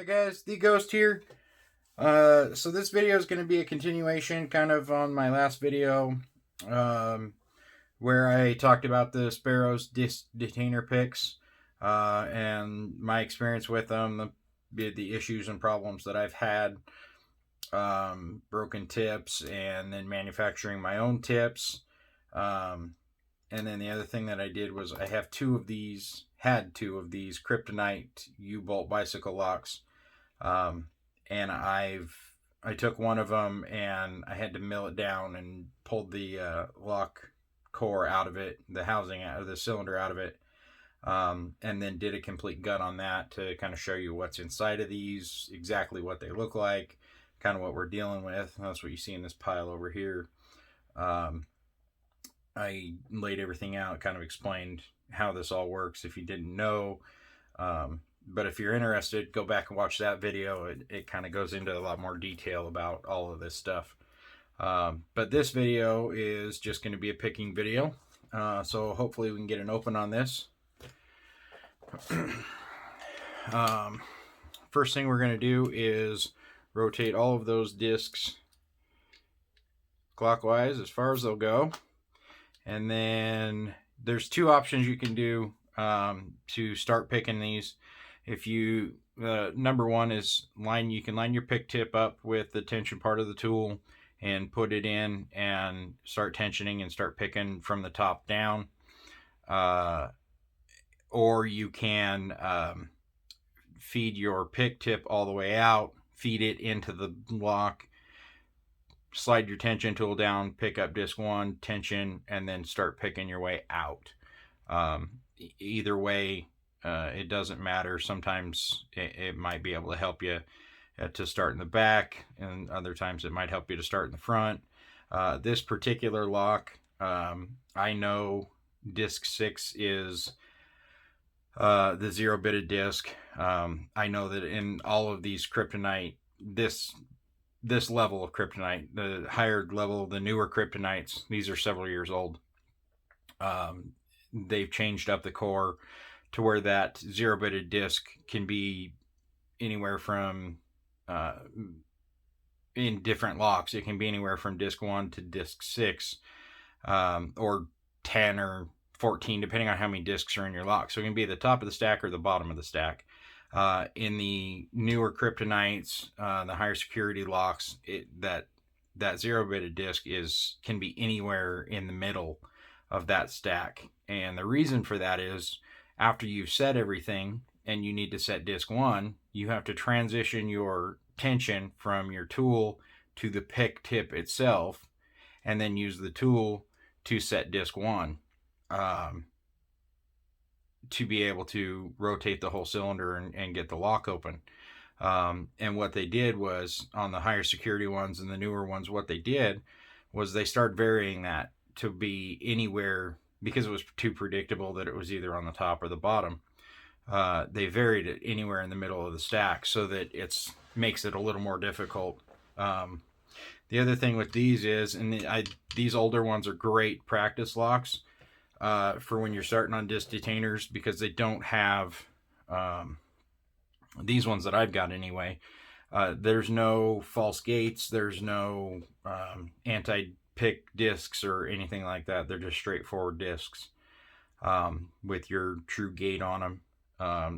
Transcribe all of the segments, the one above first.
Alright guys, the Ghost here. So this video is going to be a continuation kind of on my last video where I talked about the Sparrows Detainer picks and my experience with them, the issues and problems that I've had, broken tips, and then manufacturing my own tips. And then the other thing that I did was I have two of these Kryptonite U-bolt bicycle locks. And I took one of them and I had to mill it down and pulled the lock core out of it, the housing out of the cylinder out of it. And then did a complete gut on that to kind of show you what's inside of these, exactly what they look like, kind of what we're dealing with. That's what you see in this pile over here. I laid everything out, kind of explained how this all works if you didn't know. But if you're interested, go back and watch that video. It kind of goes into a lot more detail about all of this stuff. But this video is just going to be a picking video. So hopefully we can get an open on this. First thing we're going to do is rotate all of those discs clockwise as far as they'll go. And then there's two options you can do to start picking these. If you, number one is you can line your pick tip up with the tension part of the tool and put it in and start tensioning and start picking from the top down. Or you can feed your pick tip all the way out, feed it into the lock, slide your tension tool down, pick up disc one, tension, and then start picking your way out. Either way, it doesn't matter. Sometimes it might be able to help you to start in the back, and other times it might help you to start in the front. This particular lock, I know disc 6 is the 0-bitted disc. I know that in all of these Kryptonite, this level of Kryptonite, the higher level, the newer Kryptonites, these are several years old. They've changed up the core to where that 0-bitted disc can be anywhere from, in different locks, it can be anywhere from disc 1 to disc 6, or 10 or 14, depending on how many discs are in your lock. So it can be at the top of the stack or the bottom of the stack. In the newer Kryptonites, the higher security locks, that 0-bitted disc can be anywhere in the middle of that stack. And the reason for that is after you've set everything and you need to set disc 1, you have to transition your tension from your tool to the pick tip itself, and then use the tool to set disc 1. To be able to rotate the whole cylinder and get the lock open. And what they did was, on the higher security ones and the newer ones, what they did was they started varying that to be anywhere, because it was too predictable that it was either on the top or the bottom. They varied it anywhere in the middle of the stack so that it makes it a little more difficult. The other thing with these is, these older ones are great practice locks for when you're starting on disc detainers, because they don't have these ones that I've got anyway. There's no false gates, there's no anti-pick discs or anything like that. They're just straightforward discs with your true gate on them.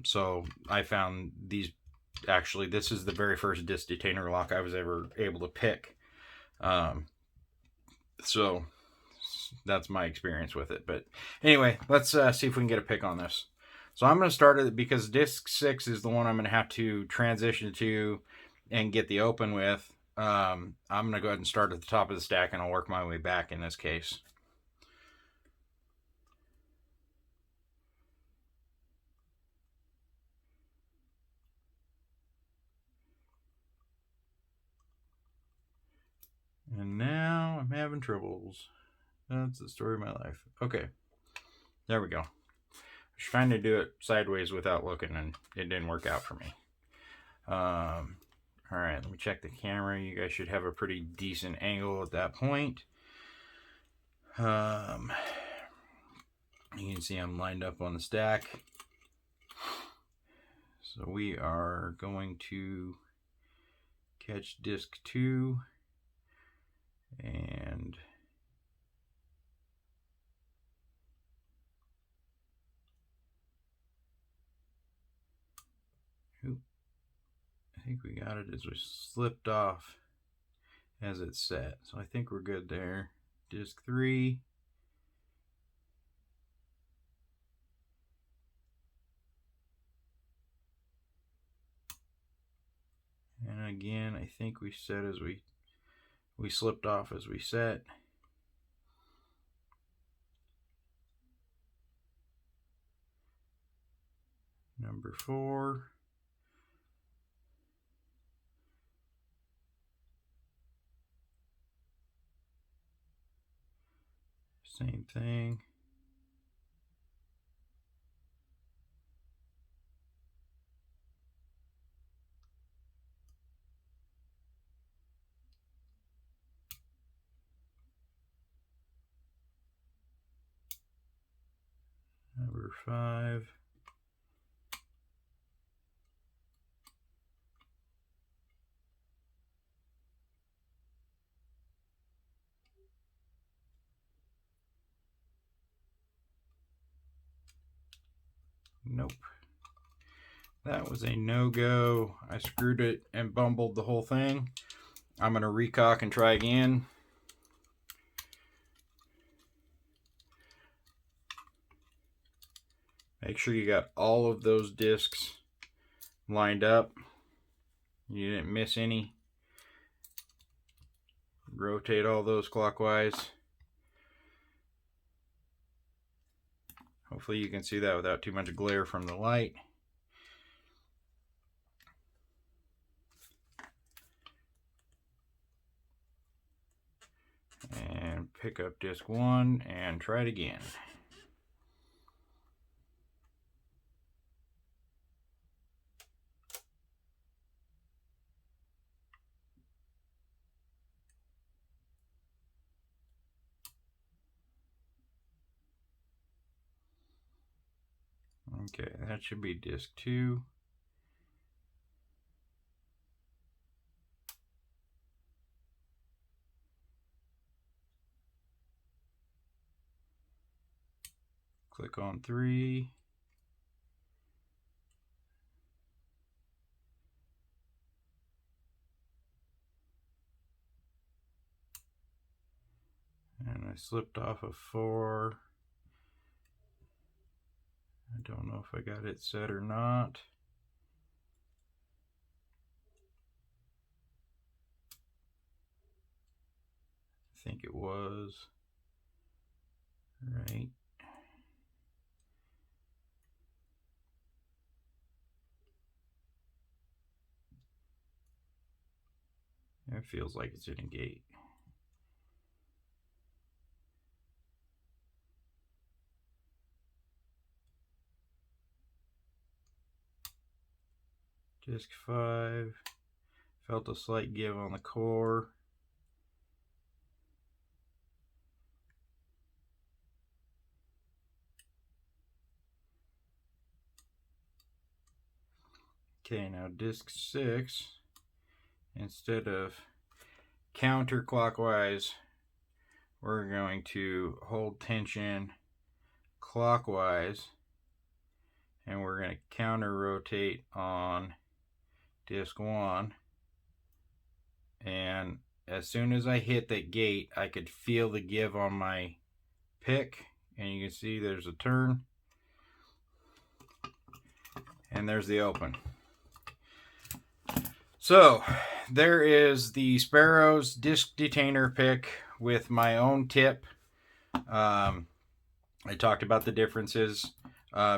So I found these, actually this is the very first disc detainer lock I was ever able to pick. So that's my experience with it. But anyway, let's see if we can get a pick on this. So I'm going to start it because disc 6 is the one I'm going to have to transition to and get the open with. I'm going to go ahead and start at the top of the stack, and I'll work my way back in this case. And now I'm having troubles. That's the story of my life. Okay, there we go. I was trying to do it sideways without looking, and it didn't work out for me. All right, let me check the camera. You guys should have a pretty decent angle at that point. You can see I'm lined up on the stack. So we are going to catch disc 2 and I think we got it as we slipped off as it's set. So I think we're good there. Disc 3. And again, I think we set as we slipped off as we set. Number 4. Same thing. Number 5. Nope. That was a no-go. I screwed it and bumbled the whole thing. I'm going to recock and try again. Make sure you got all of those discs lined up. You didn't miss any. Rotate all those clockwise. Hopefully you can see that without too much glare from the light. And pick up disc 1 and try it again. Okay, that should be disc 2. Click on 3. And I slipped off of 4. I don't know if I got it set or not. I think it was. Right. It feels like it's in a gate. Disc 5. Felt a slight give on the core. Okay, now disc 6, instead of counterclockwise, we're going to hold tension clockwise, and we're going to counter rotate on disc 1. And as soon as I hit that gate, I could feel the give on my pick, and you can see there's a turn, and there's the open. So there is the Sparrows disc detainer pick with my own tip. I talked about the differences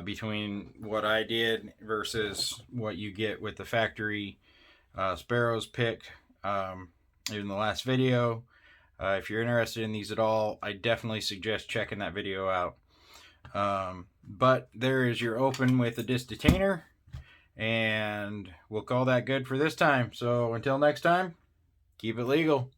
between what I did versus what you get with the factory Sparrows pick in the last video. If you're interested in these at all, I definitely suggest checking that video out. But there is your open with the disc detainer, and we'll call that good for this time. So until next time, keep it legal.